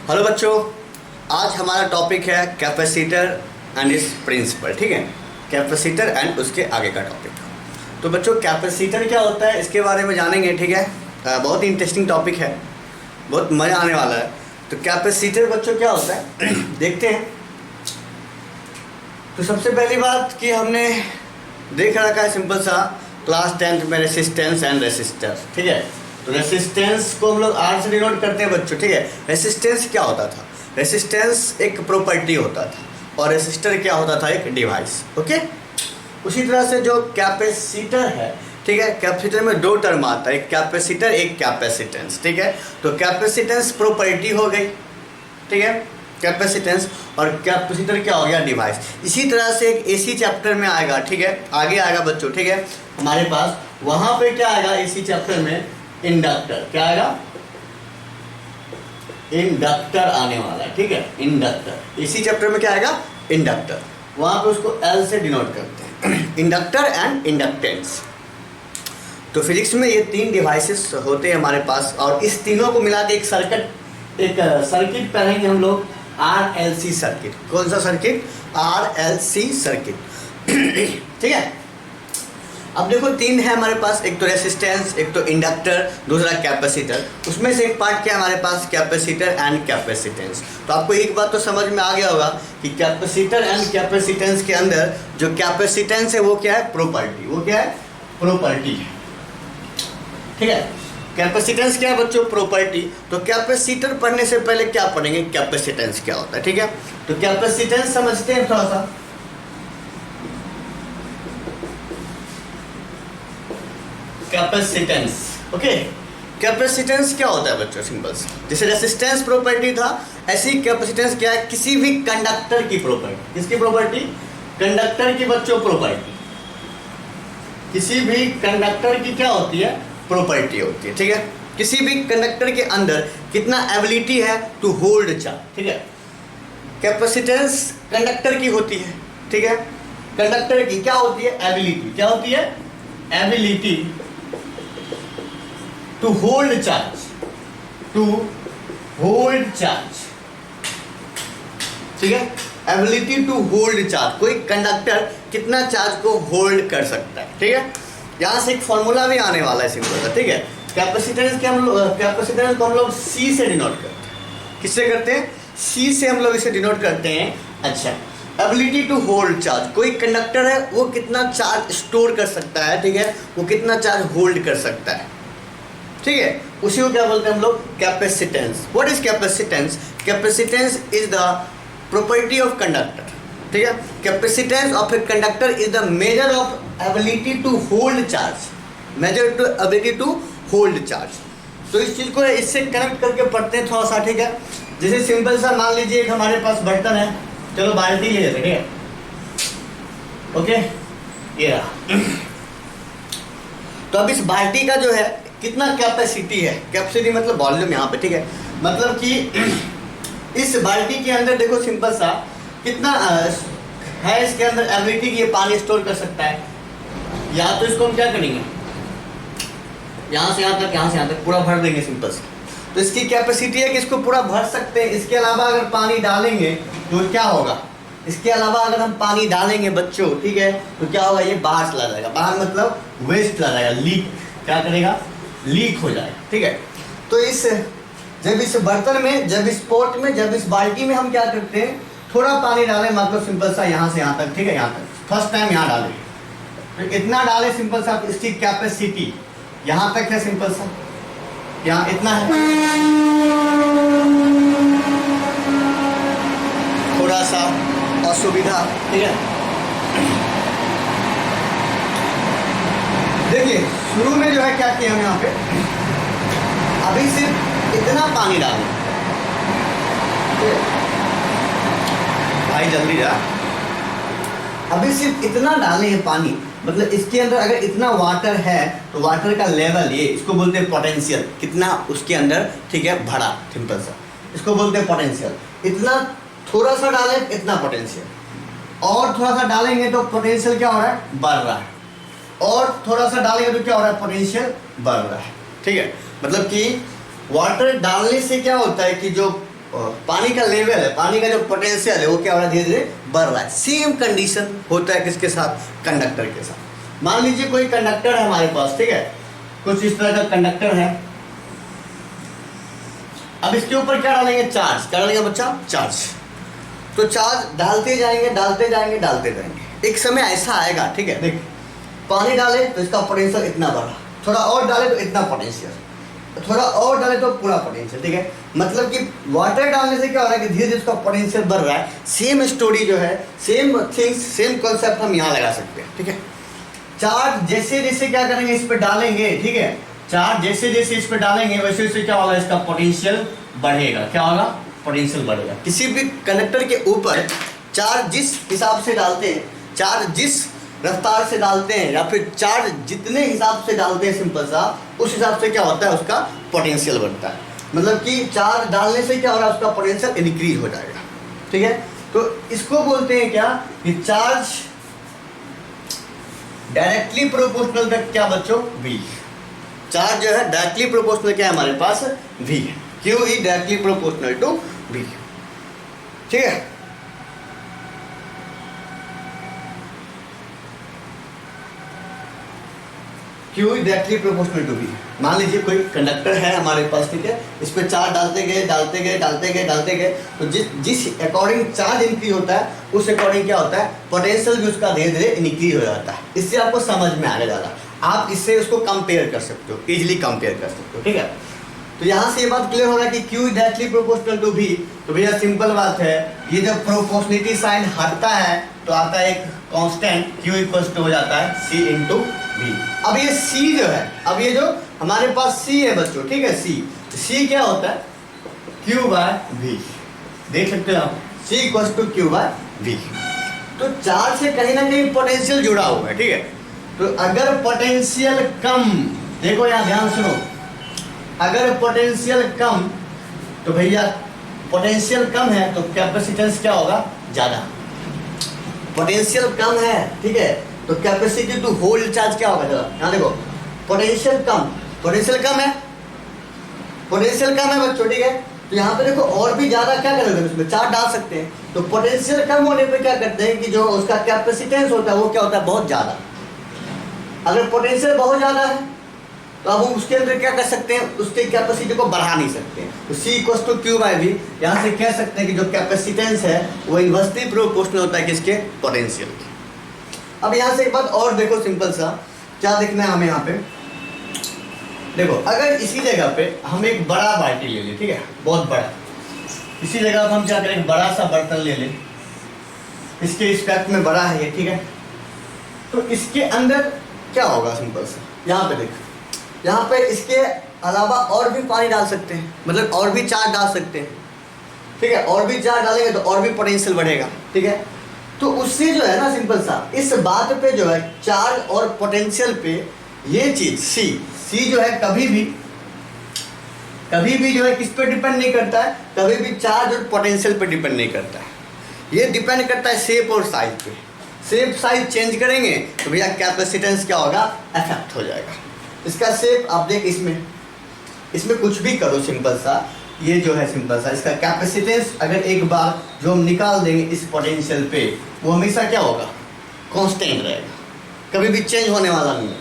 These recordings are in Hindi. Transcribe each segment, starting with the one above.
हेलो बच्चों, आज हमारा टॉपिक है कैपेसिटर एंड इस प्रिंसिपल। ठीक है, कैपेसिटर एंड उसके आगे का टॉपिक। तो बच्चों, कैपेसिटर क्या होता है इसके बारे में जानेंगे। ठीक है, बहुत ही इंटरेस्टिंग टॉपिक है, बहुत मज़ा आने वाला है। तो कैपेसिटर बच्चों क्या होता है देखते हैं। तो सबसे पहली बात कि हमने देख रखा है सिंपल सा क्लास 10th में रेसिस्टेंस एंड रेसिस्टर। ठीक है, तो रेसिस्टेंस को हम लोग आर से डिनोट करते हैं बच्चों। ठीक है, रेसिस्टेंस क्या होता था? रेसिस्टेंस एक प्रॉपर्टी होता था और रेसिस्टर क्या होता था? एक डिवाइस। ओके, उसी तरह से जो कैपेसिटर है, ठीक है, कैपेसिटर में दो टर्म आता है, एक कैपेसिटर एक कैपेसिटेंस। ठीक है, तो कैपेसिटेंस प्रॉपर्टी हो गई, ठीक है, कैपेसिटेंस, और कैपेसिटर क्या हो गया? डिवाइस। इसी तरह से एक एसी चैप्टर में आएगा। ठीक है, आगे आएगा बच्चों। ठीक है, हमारे पास वहां पे क्या आएगा एसी चैप्टर में? इंडक्टर। क्या आएगा? इंडक्टर आने वाला है। ठीक है, इंडक्टर इसी चैप्टर में क्या आएगा? इंडक्टर। वहां पे उसको एल से डिनोट करते हैं इंडक्टर एंड इंडक्टेंस। तो फिजिक्स में ये तीन डिवाइसेस होते हैं हमारे पास, और इस तीनों को मिला के एक सर्किट पढ़ेंगे हम लोग, RLC सर्किट। कौन सा सर्किट? RLC circuit. ठीक है, अब देखो तीन है हमारे पास, एक तो रेसिस्टेंस, एक तो इंडक्टर, दूसरा कैपेसिटर। उसमें से एक पार्ट क्या है हमारे पास? Capacitor and capacitance. तो आपको एक बात तो समझ में आ गया होगा कि कैपेसिटर एंड कैपेसिटेंस के अंदर जो कैपेसिटेंस है वो क्या है? प्रॉपर्टी। वो क्या है? प्रॉपर्टी। ठीक है, कैपेसिटेंस क्या है बच्चों? प्रॉपर्टी। तो कैपेसिटर पढ़ने से पहले क्या पढ़ेंगे? कैपेसिटेंस क्या होता है। ठीक है, तो कैपेसिटेंस समझते हैं थोड़ा सा। कैपेसिटेंस, ओके, कैपेसिटेंस क्या होता है बच्चों? सिंपल सा, जैसे रेसिस्टेंस प्रॉपर्टी था, ऐसी कैपेसिटेंस क्या है? किसी भी कंडक्टर की प्रॉपर्टी। किसकी प्रॉपर्टी? कंडक्टर की बच्चों प्रॉपर्टी। किसी भी कंडक्टर की क्या होती है? प्रॉपर्टी होती है। ठीक है, किसी भी कंडक्टर के अंदर कितना एबिलिटी है टू होल्ड चार्ज। ठीक है, कैपेसिटेंस कंडक्टर की होती है। ठीक है, कंडक्टर की क्या होती है? एबिलिटी। क्या होती है? Ability to hold charge. To hold charge. ठीक है, एबिलिटी टू होल्ड चार्ज। कोई कंडक्टर कितना चार्ज को होल्ड कर सकता है। ठीक है, यहां से एक फॉर्मूला भी आने वाला है सिंपल सा। ठीक है, कैपेसिटेंस को हम लोग सी से डिनोट करते हैं। किससे करते हैं? सी से हम लोग इसे डिनोट करते हैं। अच्छा, एबिलिटी टू होल्ड चार्ज। कोई कंडक्टर है वो कितना चार्ज स्टोर कर सकता है। ठीक है, वो कितना चार्ज होल्ड कर सकता है। ठीक है, उसी को क्या बोलते हैं हम लोग? Capacitance. What is capacitance? Capacitance is the property of conductor. ठीक है, capacitance of a conductor is the measure of ability to hold charge. Measure to ability to hold charge. तो इस चीज को इससे कनेक्ट करके पढ़ते हैं थोड़ा सा। ठीक है, जैसे सिंपल सा मान लीजिए एक हमारे पास बर्तन है, चलो बाल्टी ले लेते हैं। ठीक है, ओके, ये रहा। तो अब इस बाल्टी का जो है कितना कैपेसिटी है? कैपेसिटी मतलब वॉल्यूम यहाँ पे। ठीक है, मतलब कि इस बाल्टी के अंदर देखो सिंपल सा कितना है इसके अंदर एबिलिटी कि ये पानी स्टोर कर सकता है। या तो इसको हम क्या करेंगे, यहाँ से यहाँ तक, यहाँ से यहाँ तक पूरा भर देंगे सिंपल सा। तो इसकी कैपेसिटी है कि इसको पूरा भर सकते हैं। इसके अलावा अगर पानी डालेंगे तो क्या होगा? इसके अलावा अगर हम पानी डालेंगे बच्चों, ठीक है, तो क्या होगा? ये बाहर चला जाएगा। बाहर मतलब वेस्ट चला जाएगा, लीक। क्या करेगा? लीक हो जाएगा। ठीक है, तो जब इस बर्तन में, जब इस पॉट में, जब इस बाल्टी में हम क्या करते हैं? थोड़ा पानी डालें, मतलब सिंपल सा यहाँ से यहाँ तक। ठीक है, यहाँ तक फर्स्ट टाइम यहाँ डालें, तो इतना डालें सिंपल सा। इसकी कैपेसिटी यहाँ तक है सिंपल सा, यहाँ इतना है। थोड़ा सा असुविधा। ठीक है, देखिए शुरू में जो है क्या किया हम यहाँ पे, अभी सिर्फ इतना पानी डालें। भाई जल्दी जा। अभी सिर्फ इतना डालें है पानी, मतलब इसके अंदर अगर इतना वाटर है तो वाटर का लेवल, ये इसको बोलते हैं पोटेंशियल, कितना उसके अंदर, ठीक है, भरा, सिंपल सा, इसको बोलते हैं पोटेंशियल। इतना थोड़ा सा डालें, इतना पोटेंशियल, और थोड़ा सा डालेंगे तो पोटेंशियल क्या हो रहा है? बढ़ रहा है, और थोड़ा सा डालेंगे तो क्या हो रहा है? पोटेंशियल बढ़ रहा है। ठीक है, मतलब कि वाटर डालने से क्या होता है कि जो पानी का लेवल है, पानी का जो पोटेंशियल है वो क्या हो रहा है, धीरे धीरे बढ़ रहा है। सेम कंडीशन होता है किसके साथ, कंडक्टर के साथ। मान लीजिए कोई कंडक्टर है हमारे पास, ठीक है, कुछ इस तरह का कंडक्टर है। अब इसके ऊपर क्या डालेंगे, चार्ज। क्या डालेंगे बच्चा, चार्ज। तो चार्ज डालते जाएंगे डालते जाएंगे डालते जाएंगे, एक समय ऐसा आएगा, ठीक है, देख पानी डाले तो इसका पोटेंशियल इतना बढ़ा, थोड़ा और डाले तो इतना पोटेंशियल, थोड़ा और डाले तो पूरा पोटेंशियल, ठीक है। मतलब कि वाटर डालने से क्या हो रहा है कि धीरे धीरे उसका पोटेंशियल बढ़ रहा है। सेम स्टोरी जो है, सेम थिंग्स, सेम कॉन्सेप्ट हम यहाँ लगा सकते हैं, ठीक है। चार्ज जैसे जैसे क्या करेंगे, इस पर डालेंगे, ठीक है, चार्ज जैसे जैसे इस पर डालेंगे वैसे वैसे क्या होगा, इसका पोटेंशियल बढ़ेगा। क्या होगा, पोटेंशियल बढ़ेगा। किसी भी कंडक्टर के ऊपर चार्ज जिस हिसाब से डालते हैं, चार्ज जिस रफ्तार से डालते हैं, या फिर चार्ज जितने हिसाब से डालते हैं, सिंपल सा उस हिसाब से क्या होता है, उसका पोटेंशियल बढ़ता है। मतलब कि चार्ज डालने से क्या हो रहा है, उसका पोटेंशियल इंक्रीज हो जाएगा, ठीक है। तो इसको बोलते हैं क्या, कि चार्ज डायरेक्टली प्रोपोर्शनल का क्या बच्चों, V। चार्ज जो है डायरेक्टली प्रोपोर्शनल क्या है हमारे पास, V है। Q is directly proportional to V, ठीक है। Q is directly proportional to V। मान लीजिए कोई कंडक्टर है हमारे पास, ठीक है, इस पर चार्ज डालते गए डालते गए डालते गए डालते गए, तो जिस अकॉर्डिंग चार्ज इंक्रीज होता है उस अकॉर्डिंग क्या होता है, पोटेंशियल भी उसका धीरे धीरे इंक्रीज हो जाता है। इससे आपको समझ में आने ज़्यादा, आप इससे उसको कंपेयर कर सकते हो, इजीली कंपेयर कर सकते हो, ठीक है। तो यहाँ से ये बात क्लियर हो रहा है कि Q is directly proportional to V। तो भैया सिंपल बात है, ये जब प्रोपोर्शनलिटी साइन हटता है तो आता है एक कांस्टेंट, Q इक्वल टू हो जाता है C इंटू V। अब ये C जो है, अब ये जो हमारे पास C है बच्चों, ठीक है, C क्या होता है, Q बाय V। देख सकते हो आप, C equal to Q by V। तो चार्ज से कहीं ना कहीं पोटेंशियल जुड़ा हुआ है, ठीक है। तो अगर पोटेंशियल कम, देखो यहाँ ध्यान सुनो, अगर पोटेंशियल कम, तो भैया पोटेंशियल कम है तो कैपेसिटेंस क्या होगा, ज़्यादा। पोटेंशियल कम है, ठीक है, तो कैपेसिटी टू होल्ड चार्ज क्या होगा, ज़्यादा। यहाँ देखो पोटेंशियल कम, पोटेंशियल कम है, पोटेंशियल कम है बच्चों, ठीक है। तो यहाँ पे देखो और भी ज़्यादा क्या करोगे, उसमें चार्ज डाल सकते हैं। तो पोटेंशियल कम होने पे क्या करते हैं कि जो उसका कैपेसिटेंस होता है वो क्या होता है, बहुत ज़्यादा। अगर पोटेंशियल बहुत ज़्यादा है तो अब हम उसके अंदर क्या कर सकते हैं, उसके कैपेसिटी को बढ़ा नहीं सकते। तो C equal to Q by V, यहाँ से कह सकते हैं कि जो कैपेसिटेंस है वो इन्वर्सली प्रोपोर्शनल होता है किसके, पोटेंशियल के। अब यहाँ से एक बात और देखो, सिंपल सा क्या देखना है हमें यहाँ पे, देखो अगर इसी जगह पे हम एक बड़ा बाल्टी ले लें, ठीक है, बहुत बड़ा, इसी जगह पर हम क्या करें, बड़ा सा बर्तन ले लें, इसके रिस्पेक्ट में बड़ा है ये, ठीक है। तो इसके अंदर क्या होगा, सिंपल सा यहाँ पे देखो, यहाँ पे इसके अलावा और भी पानी डाल सकते हैं, मतलब और भी चार्ज डाल सकते हैं, ठीक है। और भी चार्ज डालेंगे तो और भी पोटेंशियल बढ़ेगा, ठीक है। तो उससे जो है ना, सिंपल सा इस बात पे जो है, चार्ज और पोटेंशियल पे ये चीज़ C जो है कभी भी जो है किस पे डिपेंड नहीं करता है, कभी भी चार्ज और पोटेंशियल पे डिपेंड नहीं करता है। ये डिपेंड करता है शेप और साइज पे। शेप साइज चेंज करेंगे तो भैया कैपेसिटेंस क्या होगा, अफेक्ट हो जाएगा। इसका शेप आप देख, इसमें कुछ भी करो, सिंपल सा ये जो है, सिंपल सा इसका कैपेसिटेंस अगर एक बार जो हम निकाल देंगे इस पोटेंशियल पे, वो हमेशा क्या होगा, कांस्टेंट रहेगा, कभी भी चेंज होने वाला नहीं है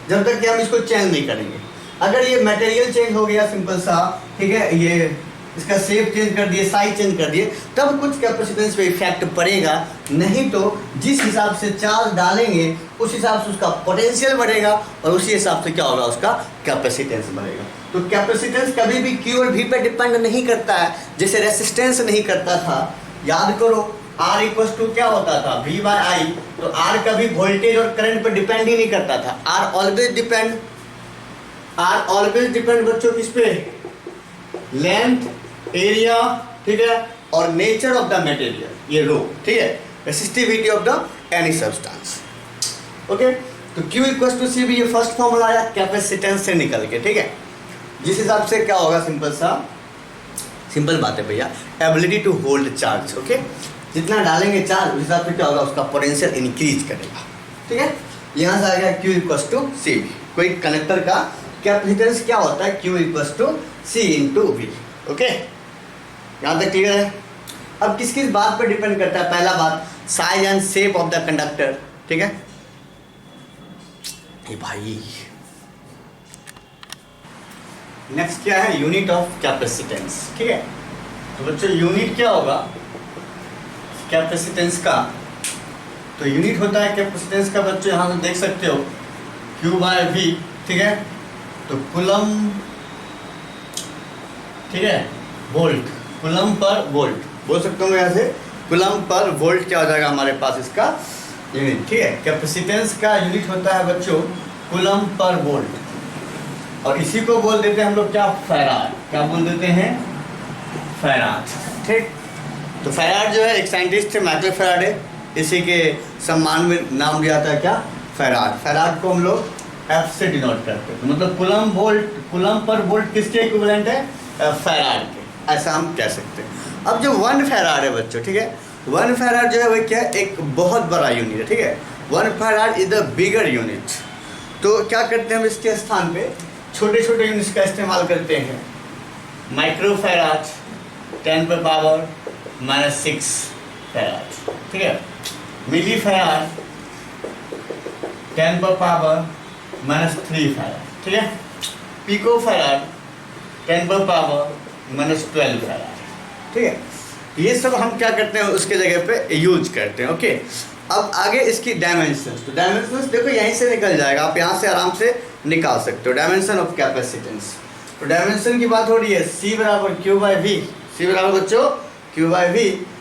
जब तक कि हम इसको चेंज नहीं करेंगे। अगर ये मटेरियल चेंज हो गया, सिंपल सा, ठीक है, ये इसका शेप चेंज कर दिए, साइज चेंज कर दिए, तब कुछ कैपेसिटेंस पे इफेक्ट पड़ेगा, नहीं तो जिस हिसाब से चार्ज डालेंगे उस हिसाब से उसका पोटेंशियल बढ़ेगा और उसी हिसाब से क्या होगा, उसका कैपेसिटेंस बढ़ेगा। तो कैपेसिटेंस कभी भी Q और V पे डिपेंड नहीं करता है, जैसे रेसिस्टेंस नहीं करता था। याद करो R इक्वल टू क्या होता था, V बाई I। तो R कभी वोल्टेज और करंट पे डिपेंड ही नहीं करता था। R ऑलवेज डिपेंड बच्चों किस पे, लेंथ, एरिया, ठीक है, और नेचर ऑफ द मटेरियल, ये रो, ठीक है, resistivity of the any substance, okay. तो Q इक्वल टू C भी ये फर्स्ट फॉर्मूला आया कैपेसिटेंस से निकल के, ठीक है। जिस हिसाब से क्या होगा, सिंपल बात है भैया, ability to hold charge, okay. जितना डालेंगे चार्ज उस हिसाब से क्या होगा, उसका पोटेंशियल इंक्रीज करेगा, ठीक है। यहाँ से आ गया Q इक्वल टू C भी। कोई कनेक्टर का कैपेसिटेंस क्या होता है, Q equal to C into V, okay. यहाँ तक क्लियर है? अब किस किस बात पर डिपेंड करता है? पहला बात, size and shape of the conductor, ठीक है। ए भाई, नेक्स्ट क्या है? यूनिट ऑफ कैपेसिटेंस, ठीक है। तो बच्चों यूनिट क्या होगा कैपेसिटेंस का? तो यूनिट होता है कैपेसिटेंस का बच्चों, यहाँ से देख सकते हो Q/V, ठीक है। तो कुलम, ठीक है, वोल्ट, कुलम पर वोल्ट बोल सकता हूँ मैं यहाँ से, कुलम पर वोल्ट क्या हो जाएगा हमारे पास इसका यूनिट, ठीक है। कैपेसिटेंस का यूनिट होता है बच्चों कुलम पर वोल्ट, और इसी को बोल देते हैं हम लोग क्या? फैराड। क्या बोल देते हैं? फैराड, ठीक। तो फैराड जो है एक साइंटिस्ट थे, माइकल फैराडे, इसी के सम्मान में नाम दिया था क्या? फैराड। फैराड को हम लोग F से डिनोट करते हैं, तो मतलब coulomb volt, coulomb per volt किसके इक्विवेलेंट है? फैराड के, ऐसा हम कह सकते हैं। अब जो 1 फैराड है बच्चों, ठीक है, 1 फैराड जो है वो क्या? एक बहुत बड़ा यूनिट है, ठीक है। 1 farad is the bigger unit. तो क्या करते हैं हम इसके स्थान पे छोटे छोटे यूनिट्स का इस्तेमाल करते हैं। माइक्रो फैराड 10⁻⁻6 फैराड, ठीक है। मिली फैराड 10⁻⁻3 फैराड, ठीक है। पिको फैराड 10⁻⁻12 फैराड, ठीक है। ये सब हम क्या करते हैं उसके जगह पे यूज करते हैं, ओके। अब आगे इसकी डायमेंशंस, तो डायमेंशंस देखो यहीं से निकल जाएगा, आप यहाँ से आराम से निकाल सकते हो डायमेंशन ऑफ कैपेसिटेंस। तो डायमेंशन की बात हो रही है, C बराबर Q/V, C बराबर बच्चों Q/V।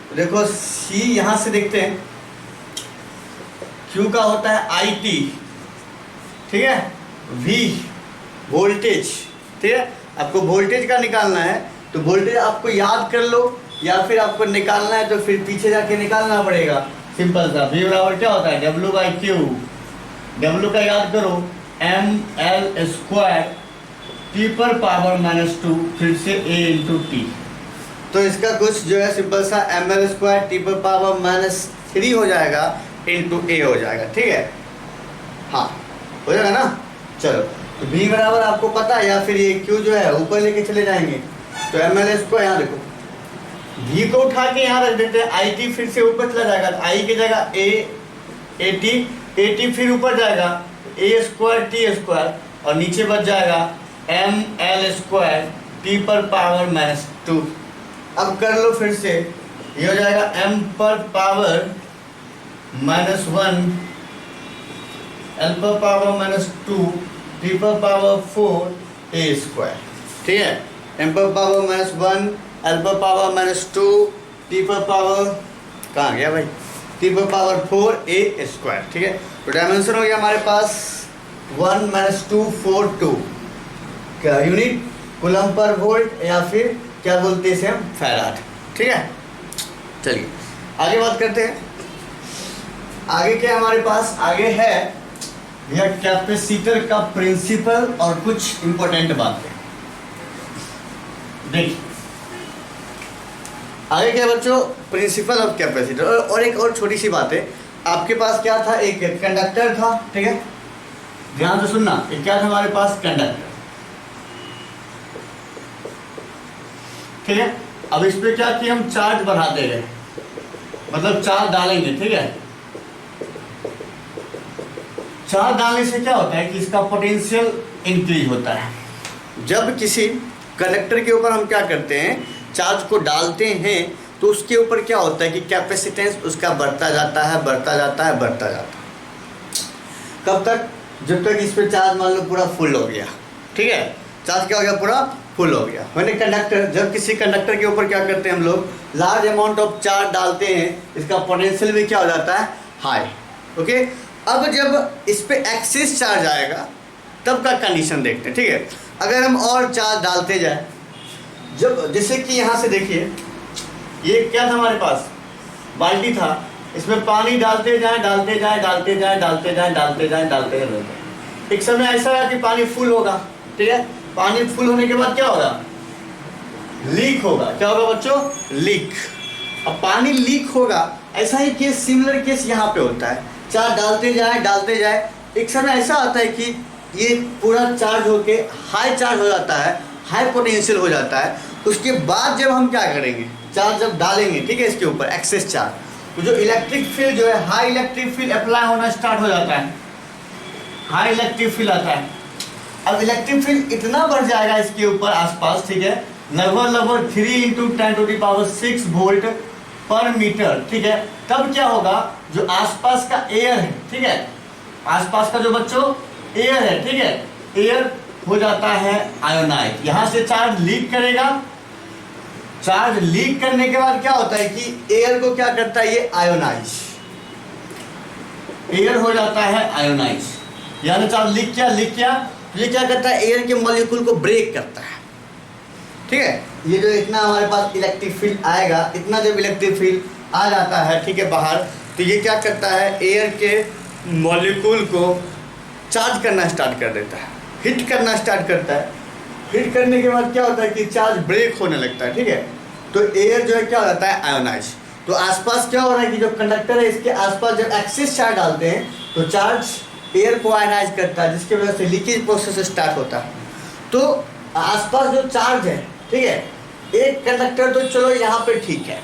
तो देखो C यहाँ से देखते हैं, Q का होता है IT, ठीक है, V वोल्टेज, ठीक है। आपको वोल्टेज का निकालना है तो वोल्टेज आपको याद कर लो, या फिर आपको निकालना है तो फिर पीछे जाके निकालना पड़ेगा, सिंपल सा। V बराबर क्या होता है? W/Q, W का याद करो mL² T⁻⁻², फिर से A×T। तो इसका कुछ जो है सिंपल सा mL² T⁻⁻3 हो जाएगा इंटू A हो जाएगा, ठीक है। हाँ हो जाएगा ना। चलो तो V बराबर आपको पता है, या फिर ये Q जो है ऊपर लेके चले जाएंगे, तो mL², यहाँ देखो V को उठा के यहाँ रख देते हैं, IT फिर से ऊपर चला जाएगा, तो I की जगह AT फिर ऊपर जाएगा A² T², और नीचे बच जाएगा mL² T⁻⁻²। अब कर लो फिर से, ये हो जाएगा m⁻⁻1 L⁻⁻2 T⁻⁴ A², ठीक है। m⁻⁻1 L⁻⁻2 कहाँ गया भाई? T⁻⁴ A², ठीक है। तो डायमेंशन हो गया हमारे पास 1 - 2 4 2 क्या यूनिट? कूलम पर वोल्ट, या फिर क्या बोलते हैं इसे हम? फैराड, ठीक है। चलिए आगे बात करते हैं। आगे क्या हमारे पास? आगे है यह कैपेसिटर का प्रिंसिपल और कुछ इंपॉर्टेंट बातें। देखिए आगे क्या बच्चों? Principle of capacitor. और एक और छोटी सी बात है, आपके पास क्या था? एक कंडक्टर था, ठीक है, ध्यान से सुनना। एक क्या था हमारे पास? कंडक्टर, ठीक है। अब इस पे क्या किया हम? चार्ज बढ़ाते गए, मतलब चार्ज डालेंगे, ठीक है। चार्ज डालने से क्या होता है कि इसका पोटेंशियल इंक्रीज होता है। जब किसी कंडक्टर के ऊपर हम क्या करते हैं? चार्ज को डालते हैं, तो उसके ऊपर क्या होता है कि कैपेसिटेंस उसका बढ़ता जाता है, बढ़ता जाता है, बढ़ता जाता है। कब तक? जब तक इस पे चार्ज मान लो पूरा फुल हो गया, ठीक है। चार्ज क्या हो गया? पूरा फुल हो गया। मैंने कंडक्टर, जब किसी कंडक्टर के ऊपर क्या करते हैं हम लोग? लार्ज अमाउंट ऑफ चार्ज डालते हैं, इसका पोटेंशियल भी क्या हो जाता है? High, okay. अब जब इस पे एक्सेस चार्ज आएगा तब का कंडीशन देखते हैं, ठीक है। अगर हम और चार्ज डालते जाए, जब जैसे कि यहाँ से देखिए, ये क्या था हमारे पास? बाल्टी था, इसमें पानी डालते जाए, डालते जाए, डालते जाए, डालते जाए, डालते जाए, डालते जाए। एक समय ऐसा है कि पानी फुल होगा, ठीक है। पानी फुल होने के बाद क्या होगा? लीक होगा। क्या होगा बच्चों? लीक। अब पानी लीक होगा, ऐसा ही केस, सिमिलर केस यहाँ पे होता है। चार्ज डालते जाए, डालते जाए, एक समय ऐसा आता है कि ये पूरा चार्ज होके हाई चार्ज हो जाता है। हाई पोटेंशियल हो जाता है, उसके बाद जब हम क्या करेंगे, चार्ज जब डालेंगे, ठीक है, इसके ऊपर एक्सेस चार्ज, तो जो इलेक्ट्रिक फील्ड जो है, हाई इलेक्ट्रिक फील्ड अप्लाई होना स्टार्ट हो जाता है, हाई इलेक्ट्रिक फील्ड आता है। अब इलेक्ट्रिक फील्ड इतना बढ़ जाएगा इसके ऊपर आसपास, ठीक है, लगभग 3 × 10⁶ वोल्ट पर मीटर, ठीक है। तब क्या होगा, जो आसपास का एयर है, ठीक है, आसपास का जो बच्चों एयर है, ठीक है, एयर हो जाता है आयोनाइज, यहां से चार्ज लीक करेगा। चार्ज लीक करने के बाद क्या होता है कि एयर को क्या करता है, ये आयोनाइज, एयर हो जाता है आयोनाइज, यानी चार्ज लीक किया, ये क्या करता है, एयर के मॉलिक्यूल को ब्रेक करता है, ठीक है। ये जो इतना हमारे पास इलेक्ट्रिक फील्ड आएगा, इतना जब इलेक्ट्रिक फील्ड आ जाता है, ठीक है, बाहर, तो ये क्या करता है, एयर के मॉलिक्यूल को चार्ज करना स्टार्ट कर देता है, हिट करना स्टार्ट करता है। हिट करने के बाद क्या होता है कि चार्ज ब्रेक होने लगता है, ठीक है, तो एयर जो है क्या हो जाता है, आयोनाइज। तो आसपास क्या हो रहा है कि जो कंडक्टर है इसके आसपास जब एक्सेस चार्ज डालते हैं तो चार्ज एयर को आयनाइज करता है, जिसकी वजह से लीकेज प्रोसेस स्टार्ट होता है। तो आसपास जो चार्ज है, ठीक है, एक कंडक्टर तो चलो यहाँ पे ठीक है,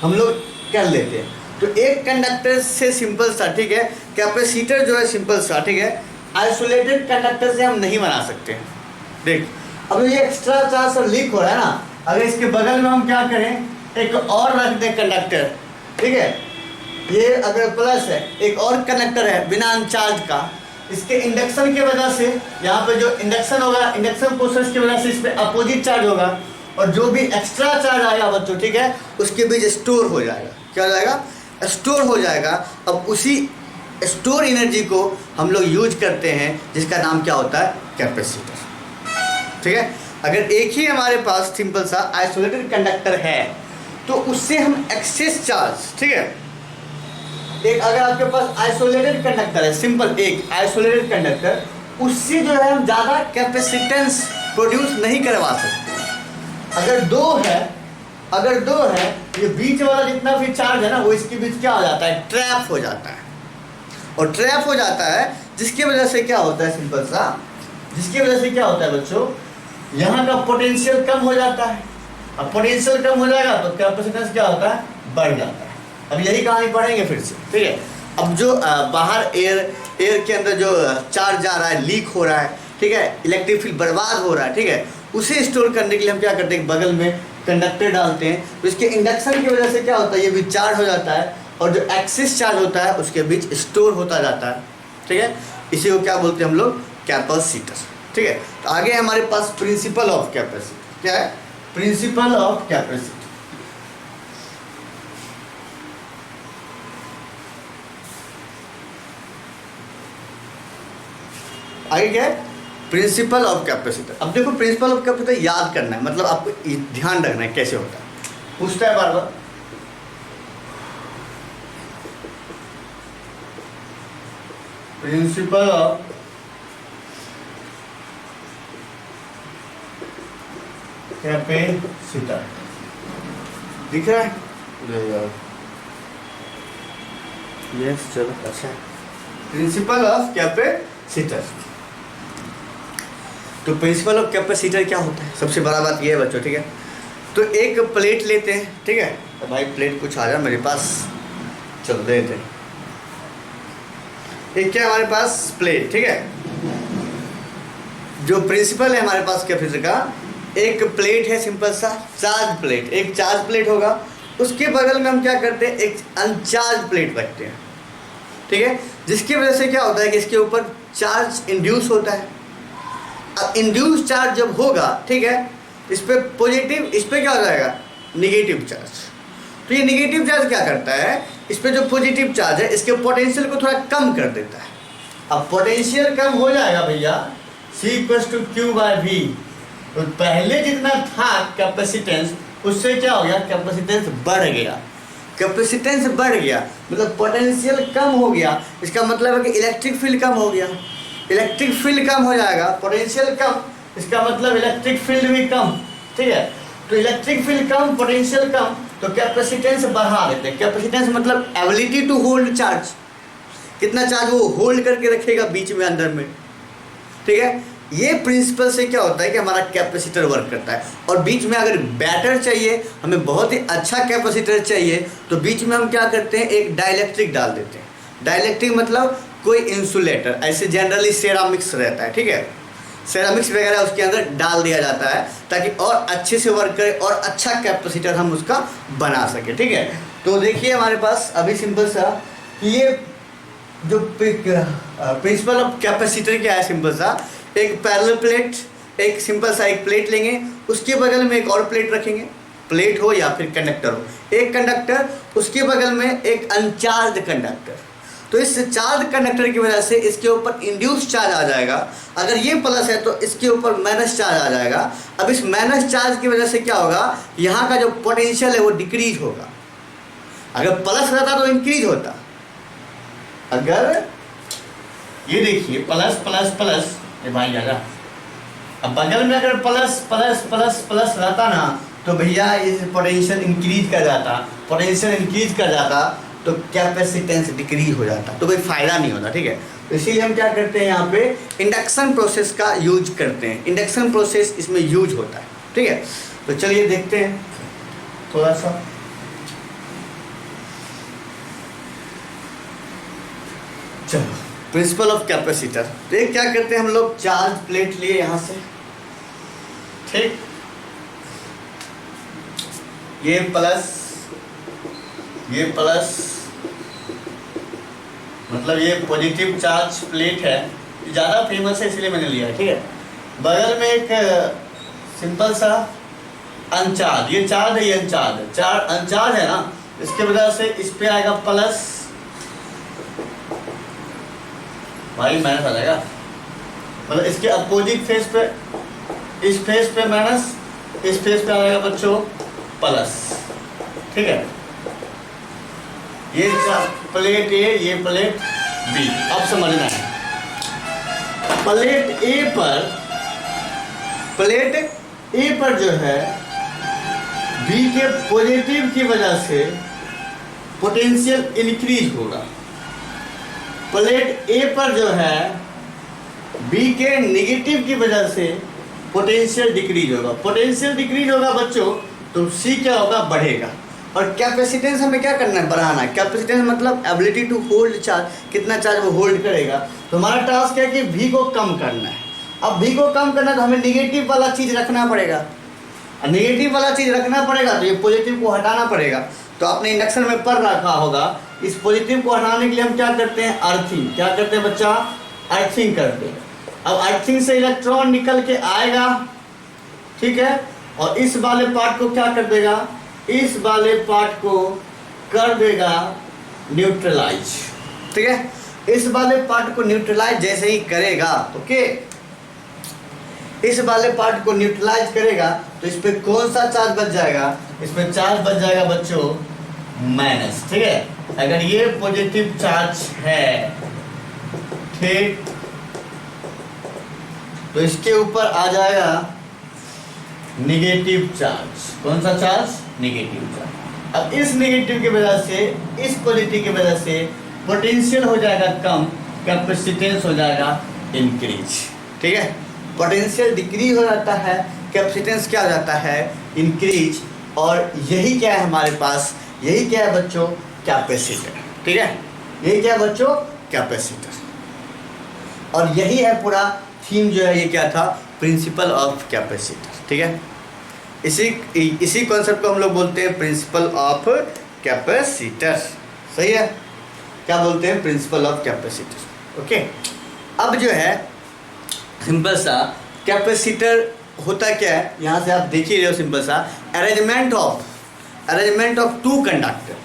हम लोग कर लेते हैं, तो एक कंडक्टर से सिंपल सा, ठीक है, कैपेसिटर जो है सिंपल सा, ठीक है, आइसोलेटेड कंडक्टर से हम नहीं बना सकते। देख, अब ये एक्स्ट्रा चार्ज सब लीक हो रहा है ना, अगर इसके बगल में हम क्या करें, एक और रख दें कंडक्टर, ठीक है, ये अगर प्लस है, एक और कंडक्टर है बिना अनचार्ज का, इसके इंडक्शन की वजह से यहाँ पे जो इंडक्शन होगा, इंडक्शन प्रोसेस की वजह से इस पर अपोजिट चार्ज होगा, और जो भी एक्स्ट्रा चार्ज आएगा बच्चों, ठीक है, उसके बीच स्टोर हो जाएगा। क्या हो जाएगा, स्टोर हो जाएगा। अब उसी स्टोर एनर्जी को हम लोग यूज करते हैं, जिसका नाम क्या होता है, कैपेसिटर, ठीक है। अगर एक ही हमारे पास सिंपल सा आइसोलेटेड कंडक्टर है तो उससे हम एक्सेस चार्ज, ठीक है, एक अगर आपके पास आइसोलेटेड कंडक्टर है, सिंपल एक आइसोलेटेड कंडक्टर, उससे जो है हम ज़्यादा कैपेसिटेंस प्रोड्यूस नहीं करवा सकते। अगर दो है, ये बीच वाला जितना भी चार्ज है ना, वो इसके बीच क्या हो जाता है, ट्रैप हो जाता है, और ट्रैप हो जाता है, जिसकी वजह से क्या होता है, सिंपल सा, जिसकी वजह से क्या होता है बच्चों, यहाँ का पोटेंशियल कम हो जाता है। अब पोटेंशियल कम हो जाएगा तो कैपेसिटेंस क्या होता है, बढ़ जाता है। अब यही कहानी पढ़ेंगे फिर से, ठीक है। अब जो बाहर एयर के अंदर जो चार्ज जा रहा है, लीक हो रहा है, ठीक है, इलेक्ट्रिक फील्ड बर्बाद हो रहा है, ठीक है, उसे स्टोर करने के लिए हम क्या करते हैं, बगल में कंडक्टर डालते हैं, तो इसके इंडक्शन की वजह से क्या होता है, ये भी चार्ज हो जाता है, और जो एक्सिस चार्ज होता है उसके बीच स्टोर होता जाता है, ठीक है। इसी को क्या बोलते हैं हम लोग, कैपेसिटर, ठीक है। तो आगे हमारे पास प्रिंसिपल ऑफ कैपेसिटी, क्या है, प्रिंसिपल ऑफ कैपेसिटी। आगे क्या है, प्रिंसिपल ऑफ कैपेसिटर। अब देखो, प्रिंसिपल ऑफ कैपेसिटर याद करना है, मतलब आपको ध्यान रखना है कैसे होता है, पूछता है बार बार। प्रिंसिपल ऑफ कैपेसिटर दिख रहा है, यस, चलो अच्छा। प्रिंसिपल ऑफ कैपेसिटर, तो प्रिंसिपल ऑफ कैपेसिटर क्या होता है, सबसे बड़ा बात ये है बच्चों, ठीक है। तो एक प्लेट लेते हैं, ठीक है, तो भाई प्लेट कुछ आ जाए मेरे पास, चलो देते हैं। एक क्या हमारे पास प्लेट, ठीक है, जो प्रिंसिपल है हमारे पास कैपेसिटर का, एक प्लेट है सिंपल सा चार्ज प्लेट, एक चार्ज प्लेट होगा, उसके बगल में हम क्या करते हैं, एक अनचार्ज प्लेट रखते हैं, ठीक है, जिसकी वजह से क्या होता है कि इसके ऊपर चार्ज इंड्यूस होता है। अब इंड्यूस चार्ज जब होगा, ठीक है, इस पर पॉजिटिव, इस पर क्या हो जाएगा, निगेटिव चार्ज। तो ये निगेटिव चार्ज क्या करता है, इस पर जो पॉजिटिव चार्ज है इसके पोटेंशियल को थोड़ा कम कर देता है। अब पोटेंशियल कम हो जाएगा भैया, C=Q/V, तो पहले जितना था कैपेसिटेंस, उससे क्या हो गया, कैपेसिटेंस बढ़ गया। कैपेसिटेंस बढ़ गया मतलब पोटेंशियल कम हो गया, इसका मतलब है कि इलेक्ट्रिक फील्ड कम हो गया। इलेक्ट्रिक फील्ड कम हो जाएगा, पोटेंशियल कम, इसका मतलब इलेक्ट्रिक फील्ड भी कम, ठीक है। तो इलेक्ट्रिक फील्ड कम, पोटेंशियल कम, तो कैपेसिटेंस बढ़ा देते हैं। कैपेसिटेंस मतलब एबिलिटी टू होल्ड चार्ज, कितना चार्ज वो होल्ड करके रखेगा बीच में अंदर में, ठीक है। ये प्रिंसिपल से क्या होता है कि हमारा कैपेसिटर वर्क करता है। और बीच में अगर बैटर चाहिए, हमें बहुत ही अच्छा कैपेसिटर चाहिए, तो बीच में हम क्या करते हैं, एक डाइलेक्ट्रिक डाल देते हैं। डाइलेक्ट्रिक मतलब कोई इंसुलेटर, ऐसे जनरली सेरामिक्स रहता है, ठीक है, सेरामिक्स वगैरह उसके अंदर डाल दिया जाता है ताकि और अच्छे से वर्क करे और अच्छा कैपेसिटर हम उसका बना सके, ठीक है। तो देखिए हमारे पास अभी सिंपल सा ये जो प्रिंसिपल ऑफ कैपेसिटर क्या है, सिंपल सा एक पैरेलल प्लेट, एक सिंपल सा एक प्लेट लेंगे, उसके बगल में एक और प्लेट रखेंगे, प्लेट हो या फिर कंडक्टर हो, एक कंडक्टर, उसके बगल में एक अनचार्ज कंडक्टर। तो इस चार्ज कंडक्टर की वजह से इसके ऊपर इंड्यूस चार्ज आ जाएगा। अगर ये प्लस है तो इसके ऊपर माइनस चार्ज आ जाएगा। अब इस माइनस चार्ज की वजह से क्या होगा, यहाँ का जो पोटेंशियल है वो डिक्रीज होगा। अगर प्लस रहता तो इंक्रीज होता। अगर ये देखिए प्लस प्लस प्लस, ये भाई दादा, अब बगल में अगर प्लस प्लस प्लस प्लस रहता ना तो भैया इस पोटेंशियल इंक्रीज कर जाता, पोटेंशियल इंक्रीज कर जाता तो कैपेसिटेंस डिक्रीज हो जाता, तो कोई फ़ायदा नहीं होता, ठीक है। तो इसीलिए हम क्या करते हैं, यहाँ पे इंडक्शन प्रोसेस का यूज करते हैं। इंडक्शन प्रोसेस इसमें यूज होता है, ठीक है। तो चलिए देखते हैं थोड़ा सा। चलो प्रिंसिपल ऑफ कैपेसिटर, तो ये क्या करते हैं हम लोग, चार्ज प्लेट लिए यहाँ से, ठीक, ये प्लस मतलब ये पॉजिटिव चार्ज प्लेट है, ज़्यादा फेमस है इसलिए मैंने लिया है, ठीक है। बगल में एक सिंपल सा अनचार्ज, ये चार्ज है, ये अनचार्ज है, अनचार्ज है ना, इसके वजह से इस पे आएगा प्लस, भाई माइनस आ जाएगा, मतलब इसके अपोजिट फेस पे, इस फेस पे माइनस, इस फेस पे आ जाएगा बच्चों प्लस, ठीक है। ये प्लेट ए, ये प्लेट बी, अब समझना है। प्लेट ए पर जो है बी के पॉजिटिव की वजह से पोटेंशियल इंक्रीज होगा। प्लेट ए पर जो है बी के नेगेटिव की वजह से पोटेंशियल डिक्रीज होगा। पोटेंशियल डिक्रीज होगा बच्चों तो सी क्या होगा, बढ़ेगा। और कैपेसिटेंस हमें क्या करना है, बढ़ाना है। कैपेसिटेंस मतलब एबिलिटी टू होल्ड चार्ज, कितना चार्ज वो होल्ड करेगा। तो हमारा टास्क है कि भी को कम करना है। अब भी को कम करना है तो हमें निगेटिव वाला चीज़ रखना पड़ेगा, और निगेटिव वाला चीज़ रखना पड़ेगा तो ये पॉजिटिव को हटाना पड़ेगा। तो आपने इंडक्शन में पढ़ रखा होगा, इस पॉजिटिव को हटाने के लिए हम क्या करते हैं, अर्थिंग। क्या करते हैं बच्चा, अर्थिंग करते हैं। अब अर्थिंग से इलेक्ट्रॉन निकल के आएगा, ठीक है, और इस वाले पार्ट को क्या कर देगा, इस वाले पार्ट को कर देगा न्यूट्रलाइज, ठीक है। इस वाले पार्ट को न्यूट्रलाइज जैसे ही करेगा, ओके, इस वाले पार्ट को न्यूट्रलाइज करेगा तो इस पे कौन सा चार्ज बच जाएगा, इस पे चार्ज बच जाएगा बच्चों माइनस, ठीक है। अगर ये पॉजिटिव चार्ज है, ठीक, तो इसके ऊपर आ जाएगा निगेटिव चार्ज। कौन सा चार्ज, निगेटिव चार्ज। अब इस निगेटिव की वजह से, इस पॉजिटिव की वजह से पोटेंशियल हो जाएगा कम, कैपेसिटेंस हो जाएगा इंक्रीज, ठीक है। पोटेंशियल डिक्रीज हो जाता है, कैपेसिटेंस क्या हो जाता है, इंक्रीज। और यही क्या है हमारे पास, यही क्या है बच्चों, कैपेसिटर, ठीक है। यही क्या है बच्चों, कैपेसिटर। और यही है पूरा थीम जो है, ये क्या था, प्रिंसिपल ऑफ कैपेसिटर, ठीक है। इसी कॉन्सेप्ट को हम लोग बोलते हैं प्रिंसिपल ऑफ कैपेसिटर, सही है। क्या बोलते हैं, प्रिंसिपल ऑफ कैपेसिटर, ओके। अब जो है सिंपल सा कैपेसिटर होता क्या है, यहाँ से आप देख ही रहे हो, सिंपल सा अरेंजमेंट ऑफ टू कंडक्टर।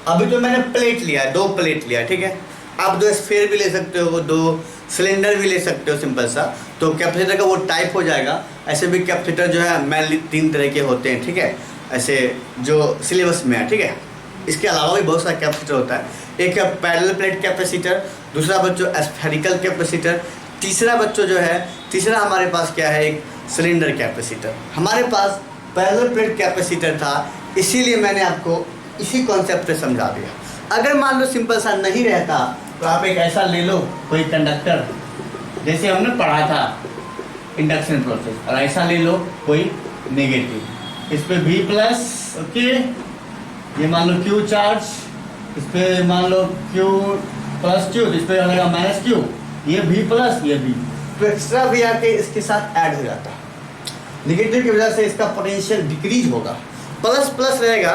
अभी तो मैंने प्लेट लिया है, 2 प्लेट लिया है, ठीक है। आप 2 स्फीयर भी ले सकते हो, 2 सिलेंडर भी ले सकते हो, सिंपल सा। तो कैपेसिटर का वो टाइप हो जाएगा। ऐसे भी कैपेसिटर जो है मेनली 3 तरह के होते हैं, ठीक है, ऐसे जो सिलेबस में है, ठीक है। इसके अलावा भी बहुत सारा कैपेसिटर होता है। एक है पैरेलल प्लेट कैपेसिटर, दूसरा बच्चों स्फेरिकल कैपेसिटर, तीसरा हमारे पास क्या है, एक सिलेंडर कैपेसिटर। हमारे पास पैरेलल प्लेट कैपेसिटर था, इसीलिए मैंने आपको इसी कॉन्सेप्ट से समझा दिया। अगर मान लो सिंपल सा नहीं रहता तो आप एक ऐसा ले लो, कोई कंडक्टर, जैसे हमने पढ़ा था इंडक्शन प्रोसेस, और ऐसा ले लो कोई नेगेटिव, इस पे V प्लस, ओके, ये मान लो Q चार्ज, इस पे मान लो Q प्लस Q, इस पे रहेगा माइनस Q, ये V प्लस, ये V, तो एक्स्ट्रा भी आके इसके साथ ऐड हो जाता है। नेगेटिव की वजह से इसका पोटेंशियल डिक्रीज होगा, प्लस प्लस रहेगा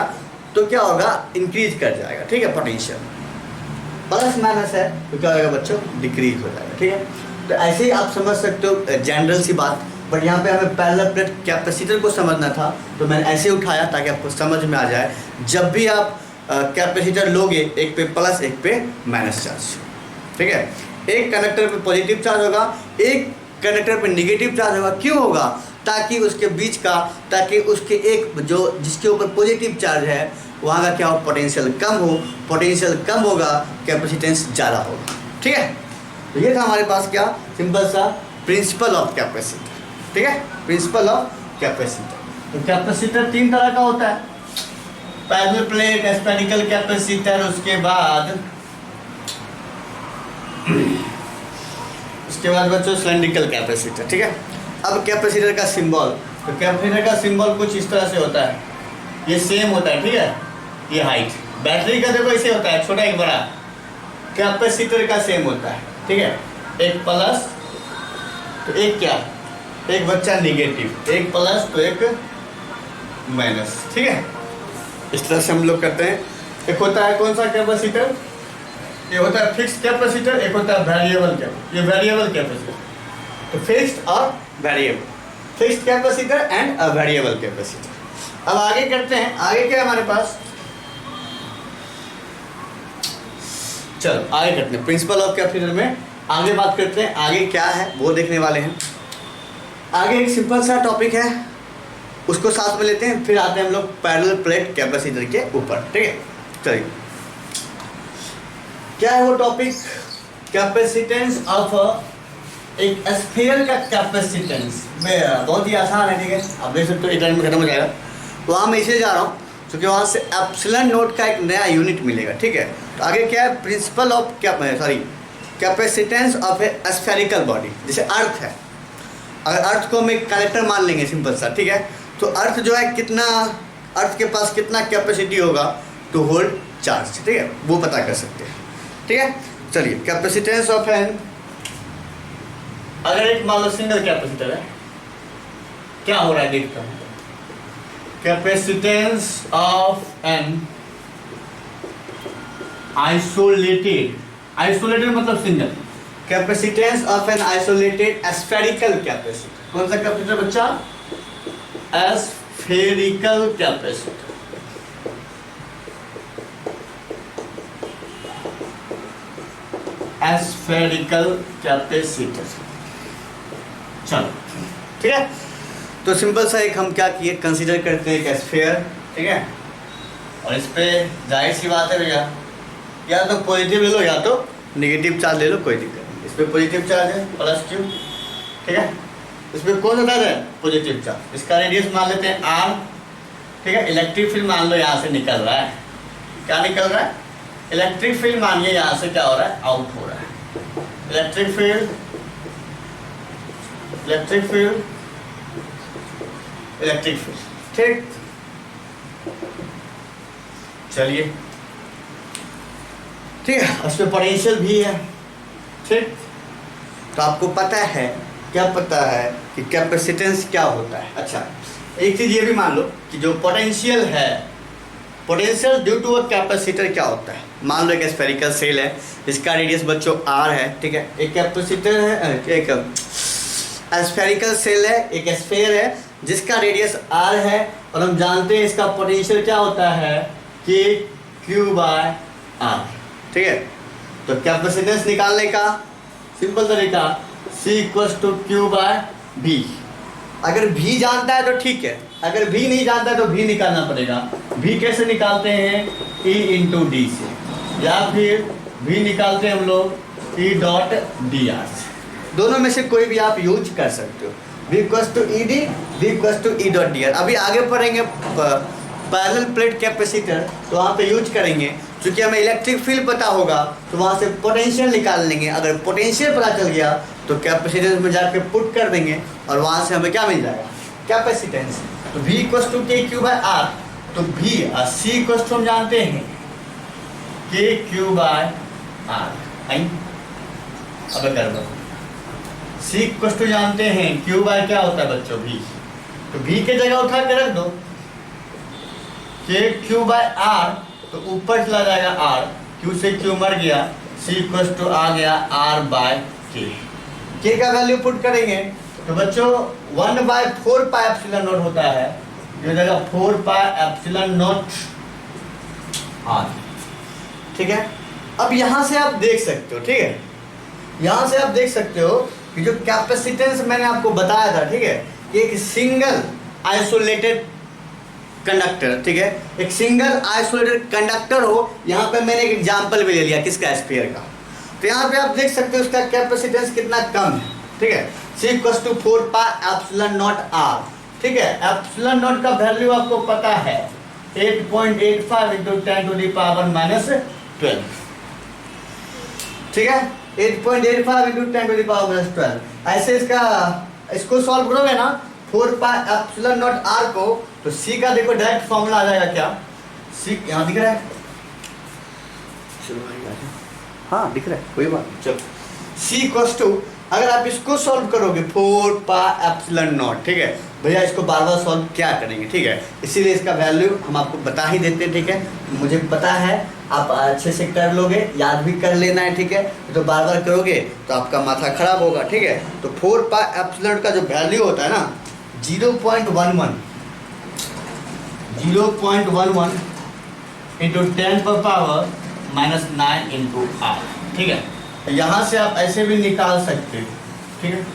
तो क्या होगा, इंक्रीज कर जाएगा, ठीक है। पोटेंशियल प्लस माइनस है तो क्या होगा बच्चों, डिक्रीज हो जाएगा, ठीक है। तो ऐसे ही आप समझ सकते हो जनरल सी बात, बट यहाँ पे हमें पैरेलल प्लेट कैपेसिटर को समझना था तो मैंने ऐसे उठाया ताकि आपको समझ में आ जाए। जब भी आप कैपेसिटर लोगे, एक पे प्लस एक पे माइनस चार्ज, ठीक है। एक कंडक्टर पे पॉजिटिव चार्ज होगा, एक कंडक्टर पे नेगेटिव चार्ज होगा। क्यों होगा, ताकि उसके बीच का, ताकि उसके एक जो जिसके ऊपर पॉजिटिव चार्ज है वहाँ का क्या हो, पोटेंशियल कम हो, पोटेंशियल कम होगा कैपेसिटेंस ज़्यादा होगा, ठीक है। तो ये था हमारे पास क्या, सिंपल सा प्रिंसिपल ऑफ कैपेसिटर, ठीक है, प्रिंसिपल ऑफ कैपेसिटर। तो कैपेसिटर तीन तरह का होता है, पैरेलल प्लेट, स्फेरिकल कैपेसिटर, उसके बाद बच्चों सिलिंड्रिकल कैपेसिटर, ठीक है। अब कैपेसिटर का सिंबल, तो कैपेसिटर का सिंबल कुछ इस तरह से होता है, ये सेम होता है, ठीक है, ये हाइट। बैटरी का देखो ऐसे होता है, छोटा एक बड़ा, कैपेसिटर का सेम होता है, ठीक है, एक प्लस तो एक क्या, एक बच्चा निगेटिव, एक प्लस तो एक माइनस, ठीक है। इस तरह से हम लोग करते हैं। एक होता है कौन सा कैपेसिटर, ये होता है फिक्स्ड कैपेसिटर, एक होता है वेरिएबल कैपेसिटर, ये वेरिएबल कैपेसिटर। तो फिक्स्ड और variable, fixed capacitor and a variable capacitor. अब आगे करते हैं, आगे क्या है हमारे पास, चलो आगे करते हैं प्रिंसिपल ऑफ कैपेसिटर में आगे बात करते हैं। आगे क्या है वो देखने वाले हैं। आगे एक सिंपल सा टॉपिक है, उसको साथ में लेते हैं, फिर आते हैं हम लोग पैरेलल प्लेट कैपेसिटर के ऊपर, ठीक है। चलिए क्या है वो टॉपिक, कैपेसिटेंस ऑफ एक स्फीयर का कैपेसिटेंस में बहुत ही आसान है, ठीक है, आप देख सकते हो एक टाइम में खत्म हो जाएगा। वहाँ मैं इसलिए जा रहा हूँ क्योंकि वहाँ से एप्सिलॉन नोट का एक नया यूनिट मिलेगा, ठीक है। तो आगे क्या है, principle of capacitance of A spherical body. जैसे अर्थ है, अगर अर्थ को हम एक कंडक्टर मान लेंगे सिंपल सा, ठीक है, तो अर्थ जो है कितना, अर्थ के पास कितना कैपेसिटी होगा टू होल्ड चार्ज, ठीक है, वो पता कर सकते हैं, ठीक है। चलिए कैपेसिटेंस ऑफ एन, अगर एक मान लो सिंगल कैपेसिटर है, क्या हो रहा है देखता हूँ। Capacitance of an isolated, isolated मतलब single, capacitance of an isolated spherical capacitor. कौन सा कैपेसिटर बच्चा, स्फेरिकल कैपेसिटर। स्फेरिकल कैपेसिटर, चलो ठीक है। तो सिंपल सा एक हम क्या किए, कंसीडर करते हैं एक स्फीयर, ठीक है, और इस पे जाहिर सी बात है भैया, या तो पॉजिटिव ले लो या तो नेगेटिव चार्ज ले लो, कोई दिक्कत नहीं। इस पे पॉजिटिव चार्ज है प्लस क्यू, ठीक है, इस पे कौन सा चार्ज है, पॉजिटिव चार्ज। इसका रेडियस मान लेते हैं आर, ठीक है। इलेक्ट्रिक फील्ड मान लो यहाँ से निकल रहा है, क्या निकल रहा है, इलेक्ट्रिक फील्ड मानिए यहाँ से क्या हो रहा है, आउट हो रहा है। Electric field, electric field, electric field, ठीक। चलिए ठीक है, उस पर पोटेंशियल भी है, ठीक। तो आपको पता है, क्या पता है कि कैपेसिटेंस क्या होता है। अच्छा, एक चीज़ ये भी मान लो कि जो पोटेंशियल है, potential due to a capacitor क्या होता है। मान लो एक स्फेरिकल सेल है, इसका रेडियस बच्चों आर है, ठीक है। एक कैपेसिटर है, एक स्फेरिकल सेल है, एक स्फीयर है जिसका रेडियस आर है, और हम जानते हैं इसका पोटेंशियल क्या होता है कि क्यू बाय आर, ठीक है। तो कैपेसिटेंस निकालने का सिंपल तरीका C = Q बाय V। अगर V जानता है तो ठीक है, अगर V नहीं जानता है तो V निकालना पड़ेगा। V कैसे निकालते हैं, E × D से, या फिर V निकालते हैं हम लोग E.dr से। दोनों में से कोई भी आप यूज कर सकते हो। V = ED, V = E.dr। अभी आगे पढ़ेंगे पैरेलल प्लेट कैपेसिटर, तो वहाँ पे यूज करेंगे चूंकि हमें इलेक्ट्रिक फील्ड पता होगा तो वहाँ से पोटेंशियल निकाल लेंगे, अगर पोटेंशियल पता चल गया तो कैपेसिटेंस में जाके पुट कर देंगे और वहाँ से हमें क्या मिल जाएगा, कैपेसिटेंस। तो V इक्वल्स टू के क्यू बाय आर, तो V C इक्वल्स टू हम जानते हैं के क्यू बाय आर। अब कर दो, C इक्वल्स टू जानते हैं क्यू बाय क्या होता है बच्चों, V। तो V के जगह उठा के रख दो के क्यू बाय आर, तो ऊपर चला जाएगा R, Q से Q मर गया, C इक्वल्स टू आ गया R बाय के का वैल्यू पुट करेंगे तो बच्चों 1/4 पाई एप्सिलॉन नॉट होता है, जो जगह 4 पाई एप्सिलॉन नॉट R। ठीक है, अब यहाँ से आप देख सकते हो, ठीक है, यहाँ से आप देख सकते हो कि जो कैपेसिटेंस मैंने आपको बताया था, ठीक है, कि एक सिंगल आइसोलेटेड कंडक्टर, ठीक है, एक सिंगल आइसोलेटेड कंडक्टर हो। यहाँ पे मैंने एक एग्जांपल भी ले लिया किसका, स्फीयर का। तो यहाँ पे आप देख सकते हो उसका कैपेसिटेंस कितना कम है, ठीक है, C equals to 4 pi epsilon naught R। ठीक है, एप्सिलॉन नॉट का वैल्यू आपको पता है 8.85 इंटू 10 टू द पावर -12। ठीक है, 8.85 इंटू 10 टू द पावर -12। ऐसे इसको सॉल्व करोगे ना 4 पाई एप्सिलॉन नॉट R को, तो C का देखो डायरेक्ट फॉर्मूला आ जाएगा क्या, C यहाँ दिख रहा है, हाँ दिख रहा है, कोई बात नहीं, चलो C इक्वल्स टू, अगर आप इसको सॉल्व करोगे 4 पाई एप्सिलॉन नॉट, ठीक है, भैया इसको बार बार सॉल्व क्या करेंगे, ठीक है, इसीलिए इसका वैल्यू हम आपको बता ही देते हैं। ठीक है, मुझे पता है आप अच्छे से कर लोगे, याद भी कर लेना है, ठीक है, तो बार बार करोगे तो आपका माथा खराब होगा। ठीक है, तो 4 पाई एप्सिलॉन का जो वैल्यू होता है ना 0.11 इंटू 10 पर पावर -9 इंटू R। ठीक है, यहाँ से आप ऐसे भी निकाल सकते हो। ठीक है,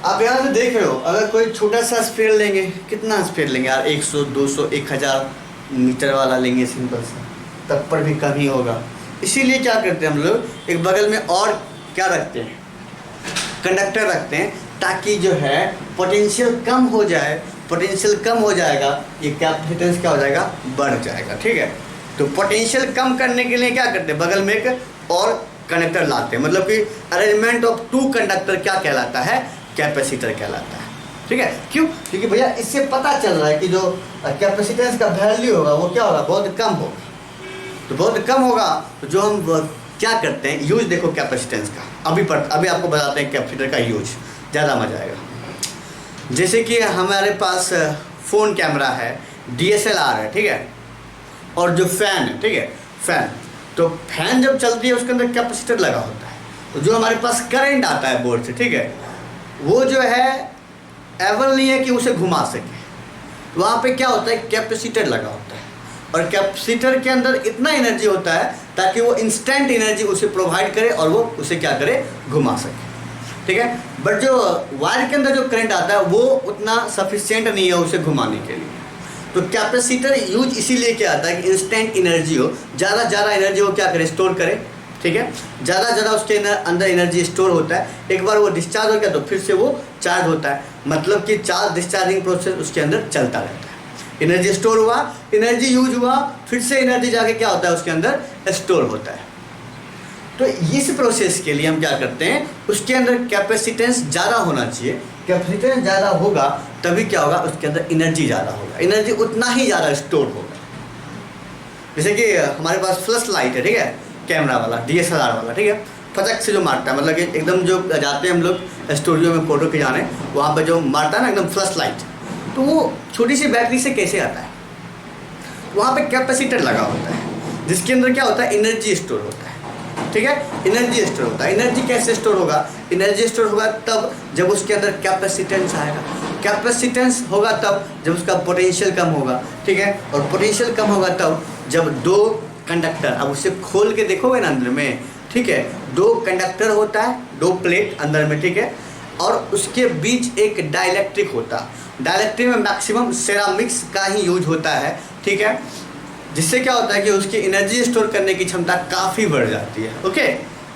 आप यहाँ से देख रहे हो, अगर कोई छोटा सा स्फीयर लेंगे, कितना स्फीयर लेंगे यार, 100 200 1000 मीटर वाला लेंगे सिंपल सा, तब पर भी कम ही होगा। इसीलिए क्या करते हैं हम लोग, एक बगल में और क्या रखते हैं, कंडक्टर रखते हैं, ताकि जो है पोटेंशियल कम हो जाए। पोटेंशियल कम हो जाएगा, ये कैपेसिटेंस क्या हो जाएगा, बढ़ जाएगा। ठीक है, तो पोटेंशियल कम करने के लिए क्या करते हैं, बगल में एक और कंडक्टर लाते हैं, मतलब कि अरेंजमेंट ऑफ 2 कंडक्टर क्या कहलाता है, कैपेसिटर कहलाता है। ठीक है, क्यों, क्योंकि भैया इससे पता चल रहा है कि जो कैपेसिटेंस का वैल्यू होगा वो क्या होगा, बहुत कम होगा। तो बहुत कम होगा तो जो हम क्या करते हैं, यूज देखो कैपेसिटेंस का, अभी आपको बताते हैं कैपेसिटर का यूज, ज़्यादा मजा आएगा। जैसे कि हमारे पास फ़ोन कैमरा है, DSLR है, ठीक है, और जो फ़ैन है, ठीक है, फ़ैन, तो फैन जब चलती है उसके अंदर कैपेसिटर लगा होता है, तो जो हमारे पास करंट आता है बोर्ड से, ठीक है, वो जो है एबल नहीं है कि उसे घुमा सके, वहाँ पे क्या होता है, कैपेसिटर लगा होता है, और कैपेसिटर के अंदर इतना एनर्जी होता है ताकि वो इंस्टेंट एनर्जी उसे प्रोवाइड करे और वो उसे क्या करे, घुमा सके। ठीक है, बट जो वायर के अंदर जो करंट आता है वो उतना सफिशिएंट नहीं है उसे घुमाने के लिए। तो कैपेसिटर यूज इसीलिए क्या आता है कि इंस्टेंट एनर्जी हो, ज़्यादा एनर्जी वो क्या करे, स्टोर करे। ठीक है, ज़्यादा उसके अंदर एनर्जी स्टोर होता है, एक बार वो डिस्चार्ज हो गया तो फिर से वो चार्ज होता है, मतलब कि चार्ज डिस्चार्जिंग प्रोसेस उसके अंदर चलता रहता है। एनर्जी स्टोर हुआ, एनर्जी यूज हुआ, फिर से एनर्जी जाके क्या होता है, उसके अंदर स्टोर होता है। तो इस प्रोसेस के लिए हम क्या करते हैं, उसके अंदर कैपेसिटेंस ज़्यादा होना चाहिए। कैपेसिटेंस ज़्यादा होगा तभी क्या होगा, उसके अंदर एनर्जी ज़्यादा होगा, एनर्जी उतना ही ज़्यादा स्टोर होगा। जैसे कि हमारे पास फ्लैश लाइट है, ठीक है, कैमरा वाला, DSLR वाला, ठीक है, फटक से जो मारता है, मतलब कि एकदम जो जाते हैं हम लोग स्टूडियो में फ़ोटो खिंचाने, वहाँ पे जो मारता है ना एकदम फ्लैश लाइट, तो वो छोटी सी बैटरी से कैसे आता है, वहाँ पे कैपेसिटर लगा होता है जिसके अंदर क्या होता है, एनर्जी स्टोर होता है। ठीक है, एनर्जी स्टोर होता है। एनर्जी कैसे स्टोर होगा, एनर्जी स्टोर होगा तब जब उसके अंदर कैपेसिटेंस आएगा, कैपेसिटेंस होगा तब जब उसका पोटेंशियल कम होगा। ठीक है, और पोटेंशियल कम होगा तब जब 2 कंडक्टर, अब उसे खोल के देखोगे ना अंदर में, ठीक है, 2 कंडक्टर होता है, 2 प्लेट अंदर में, ठीक है, और उसके बीच एक डाइलेक्ट्रिक होता है। डाइलेक्ट्रिक में मैक्सिमम सेरामिक्स का ही यूज होता है। ठीक है, जिससे क्या होता है कि उसकी एनर्जी स्टोर करने की क्षमता काफ़ी बढ़ जाती है। ओके,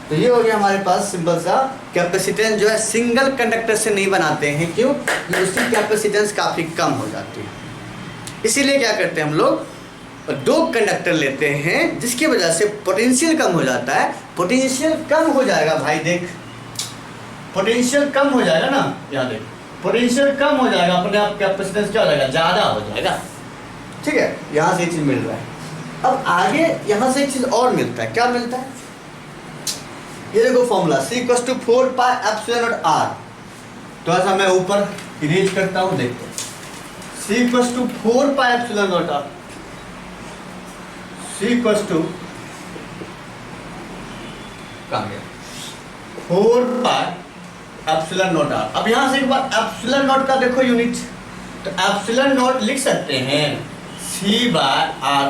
तो ये हो गया हमारे पास सिंपल सा कैपेसिटेंस जो है सिंगल कंडक्टर से नहीं बनाते हैं, क्यों, उसकी कैपेसिटेंस काफ़ी कम हो जाती है। इसीलिए क्या करते हैं हम लोग, और 2 कंडक्टर लेते हैं, जिसकी वजह से पोटेंशियल कम हो जाता है। पोटेंशियल कम हो जाएगा भाई, देख पोटेंशियल कम हो जाएगा ना, यहाँ देख पोटेंशियल कम हो जाएगा, अपने आप कैपेसिटेंस क्या हो जाएगा, ज़्यादा हो जाएगा। ठीक है, यहाँ से एक चीज़ मिल रहा है। अब आगे यहाँ से एक चीज़ और मिलता है, क्या मिलता है, ये देखो फॉर्मूला C=4 पाई एप्सिलॉन नॉट R। तो ऐसा मैं ऊपर इरेज करता हूँ, देखते हैं C=4 पाई एप्सिलॉन नॉट R, C=4 पाई एप्सिलॉन नॉट R। अब यहाँ से एक बार एप्सिलॉन नॉट का देखो यूनिट, तो एप्सिलॉन नॉट लिख सकते हैं C/R।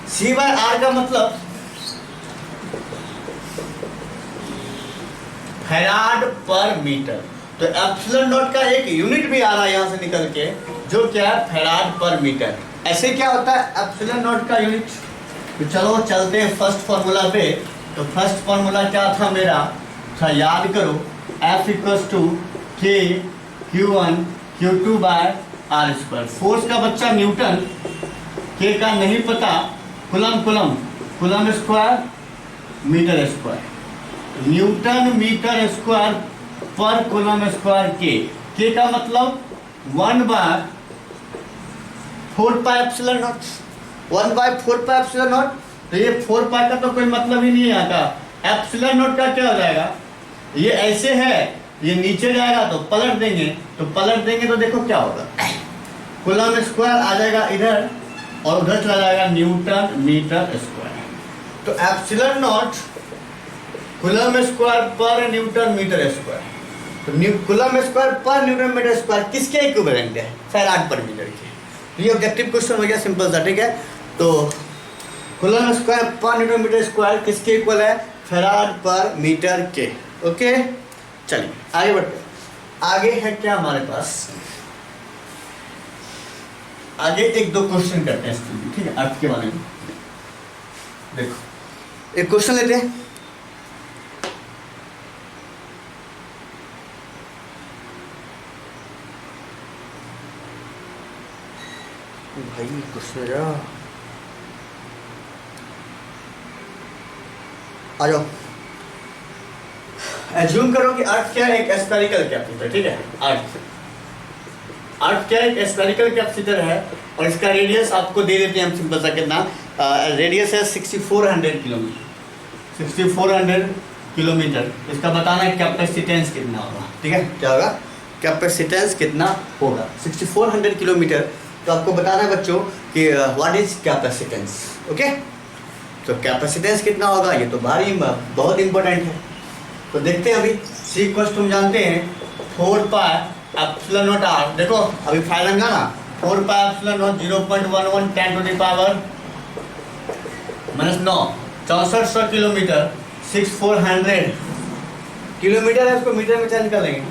C/R का मतलब फैराड पर मीटर। तो एप्सिलॉन नॉट का एक यूनिट भी आ रहा है यहाँ से निकल के, जो क्या है फैराड पर मीटर। ऐसे क्या होता है एप्सिलॉन नॉट का यूनिट। तो चलो चलते हैं फर्स्ट फार्मूला पे। तो फर्स्ट फार्मूला क्या था मेरा, था याद करो, F=KQ1Q2/R²। फोर्स का बच्चा न्यूटन, K का नहीं पता, coulomb square metre square, newton metre square पर कूलम स्क्वायर के का मतलब 1/4 pi epsilon naught, 1/4 pi epsilon naught. तो ये 4 पाई का तो कोई मतलब ही नहीं आता। एप्सिलॉन नॉट का क्या हो जाएगा, ये ऐसे है, ये नीचे जाएगा तो पलट देंगे तो देखो क्या होगा, कूलम स्क्वायर आ जाएगा इधर और उधर चला जाएगा न्यूटन मीटर स्क्वायर। तो एप्सिलॉन नॉट कूलम स्क्वायर पर न्यूटन मीटर स्क्वायर। तो कूलम स्क्वायर पर न्यूटन मीटर स्क्वायर किसके इक्विवेलेंट है, फैराड पर मीटर के। तो ये ऑब्जेक्टिव क्वेश्चन हो गया, सिंपल सा। ठीक है, तो कूलम स्क्वायर पर न्यूटन मीटर स्क्वायर किसके इक्वल है, फैराड पर मीटर के। ओके, चलिए आगे बढ़ते। आगे है क्या हमारे पास, आगे 1-2 क्वेश्चन करते हैं स्टूडेंट। ठीक है, अर्थ के बारे में देखो, एक क्वेश्चन लेते हैं। भाई क्वेश्चन आ जाओ। एज्यूम करो कि अर्थ क्या है, एक स्फेरिकल कैपेसिटर। ठीक है, अर्थ क्या है, एक स्फेरिकल कैपेसिटर है और इसका रेडियस आपको दे देते हैं हम, सिंपल सा कितना रेडियस है 6400 किलोमीटर, 6400 किलोमीटर। इसका बताना है कैपेसिटेंस कितना होगा। ठीक है, क्या होगा, कैपेसिटेंस कितना होगा, 6400 किलोमीटर। तो आपको बताना है बच्चों कि व्हाट इज कैपेसिटेंस। ओके, तो कैपेसिटेंस कितना होगा, ये तो बहुत इंपॉर्टेंट है। तो देखते हैं अभी। C को तुम जानते हैं 4 पाई एप्सिलॉन नॉट R। देखो अभी फाइलेंगा ना, 4 pi epsilon naught 0.11 10 to the power -9, 6400 kilometre, 6400 kilometre है, उसको मीटर में चेंज कर लेंगे,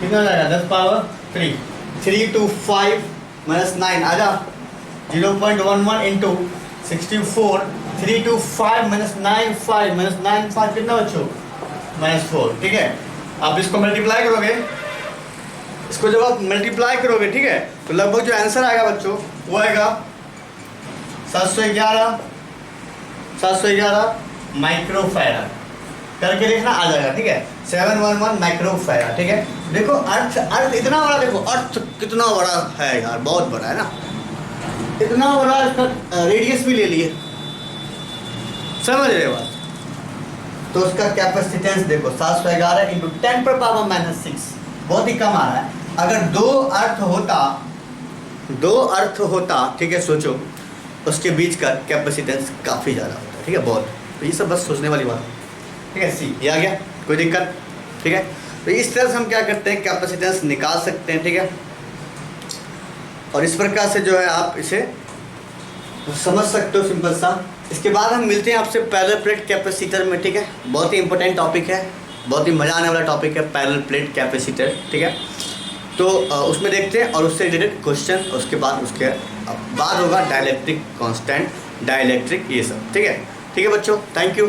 कितना जाएगा 10 पावर 3, 325 -9 आ जा, 0.11 इंटू 64, 325 -95 कितना बच्चों, -4। ठीक है, आप इसको मल्टीप्लाई करोगे, इसको जब आप मल्टीप्लाई करोगे, ठीक है, तो लगभग जो आंसर आएगा बच्चों वो आएगा 711 माइक्रोफैराड। करके देखना आ जाएगा। ठीक है, 711 माइक्रोफैराड। ठीक है, देखो अर्थ इतना बड़ा, देखो अर्थ कितना बड़ा है यार, बहुत बड़ा है ना, इतना बड़ा, इसका रेडियस भी ले लिए, समझ रहे हो बात। तो उसका कैपेसिटेंस देखो 711 इंटू 10⁻⁻6, बहुत ही कम आ रहा है। अगर दो अर्थ होता, ठीक है, सोचो उसके बीच का कैपेसिटेंस काफ़ी ज़्यादा होता है। ठीक है, बहुत। तो ये सब बस सोचने वाली बात। ठीक है, सी ये आ गया, कोई दिक्कत। ठीक है, तो इस तरह से हम क्या करते हैं, कैपेसिटेंस निकाल सकते हैं। ठीक है, और इस प्रकार से जो है आप इसे समझ सकते हो, सिंपल सा। इसके बाद हम मिलते हैं आपसे पैरेलल प्लेट कैपेसिटर में। ठीक है, बहुत ही इंपॉर्टेंट टॉपिक है, बहुत ही मज़ा आने वाला टॉपिक है पैरेलल प्लेट कैपेसिटर। ठीक है, तो उसमें देखते हैं और उससे रिलेटेड क्वेश्चन, उसके बाद होगा डाइलेक्ट्रिक कांस्टेंट, डाइलेक्ट्रिक, ये सब। ठीक है बच्चों, थैंक यू।